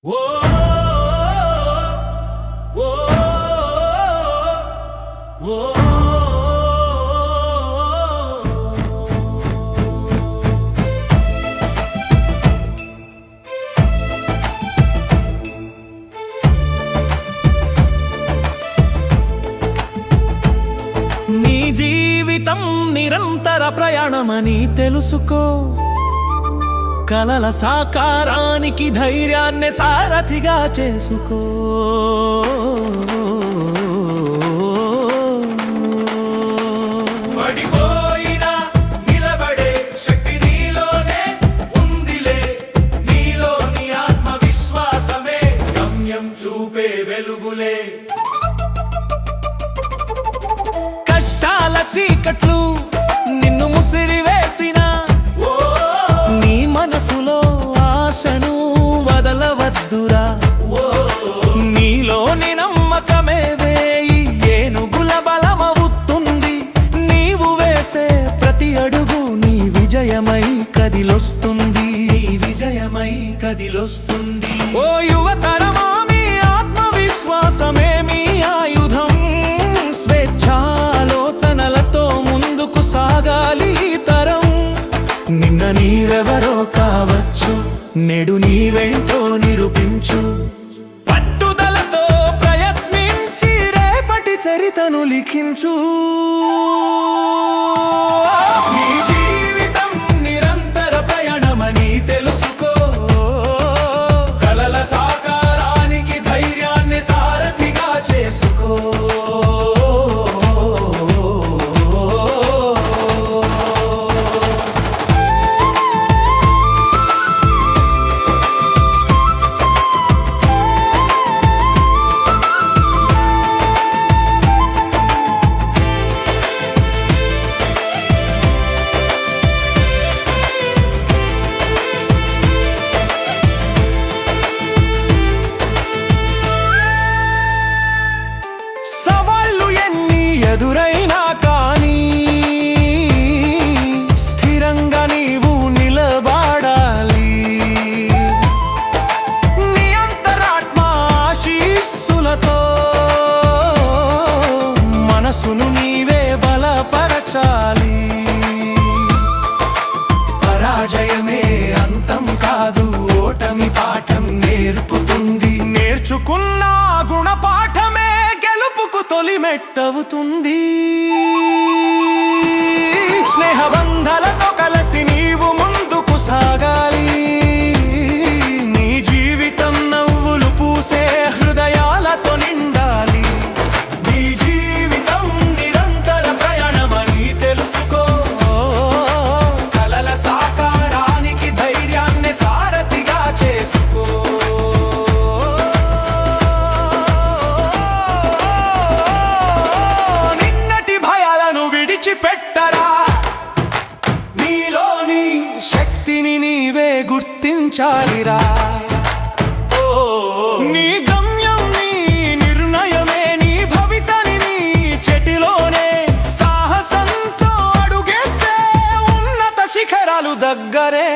నీ జీవితం నిరంతర ప్రయాణమని తెలుసుకో. కలల సాకారానికి ధైర్యాన్ని సారథిగా చేసుకో. పడిపోయినా నిలబడే శక్తి నీలోనే ఉందిలే. నీలోని ఆత్మవిశ్వాసమే గమ్యం చూపే వెలుగులే. కష్టాల చీకట్లు నిన్ను ముసిరివేసినా నీ మనసులో ఆశను వదలవద్దురా. నీలోని నమ్మకమే వేయి ఏనుగుల బలమవుతుంది. నీవు వేసే ప్రతి అడుగు నీ విజయమై కదిలొస్తుంది. విజయమై కదిలొస్తుంది. ఓ యువతరమా, మీ ఆత్మవిశ్వాసమే మీ ఆయుధం. స్వేచ్ఛాలోచనలతో ముందుకు సాగాలి తరం. నిన్న నీవెవరో కావచ్చు, నేడు నీవేంటో నిరూపించు. పట్టుదలతో ప్రయత్నించి రేపటి చరితను లిఖించు. నీ జీవితం నిరంతర ప్రయాణమని తెలుసుకో. కలల సాకారానికి ధైర్యాన్ని సారథిగా చేసుకో. ఎదురైనా కానీ స్థిరంగా నీవు నిలబడాలి. నీ అంతరాత్మ ఆశీస్సులతో మనసును నీవే బలపరచాలి. పరాజయమే అంతం కాదు, ఓటమి పాఠం నేర్పుతుంది. నేర్చుకున్న గుణపాఠమే గెలుపుకు తొలి మెట్టవుతుంది. స్నేహబంధాలతో కలిసి నీవు ముందుకు సాగాలి. నీ జీవితం నవ్వులు పూసే హృదయాలతో నిండాలి. నీ జీవితం నిరంతర ప్రయాణమని తెలుసుకో. కలల సాకారానికి ధైర్యాన్ని సారథిగా చేసుకో. పెట్టరా, నీలోని శక్తిని నీవే గుర్తించాలిరా. నీ గమ్యం నీ నిర్ణయమే, నీ భవితని నీ చెటిలోనే. సాహసంతో అడుగేస్తే ఉన్నత శిఖరాలు దగ్గరే.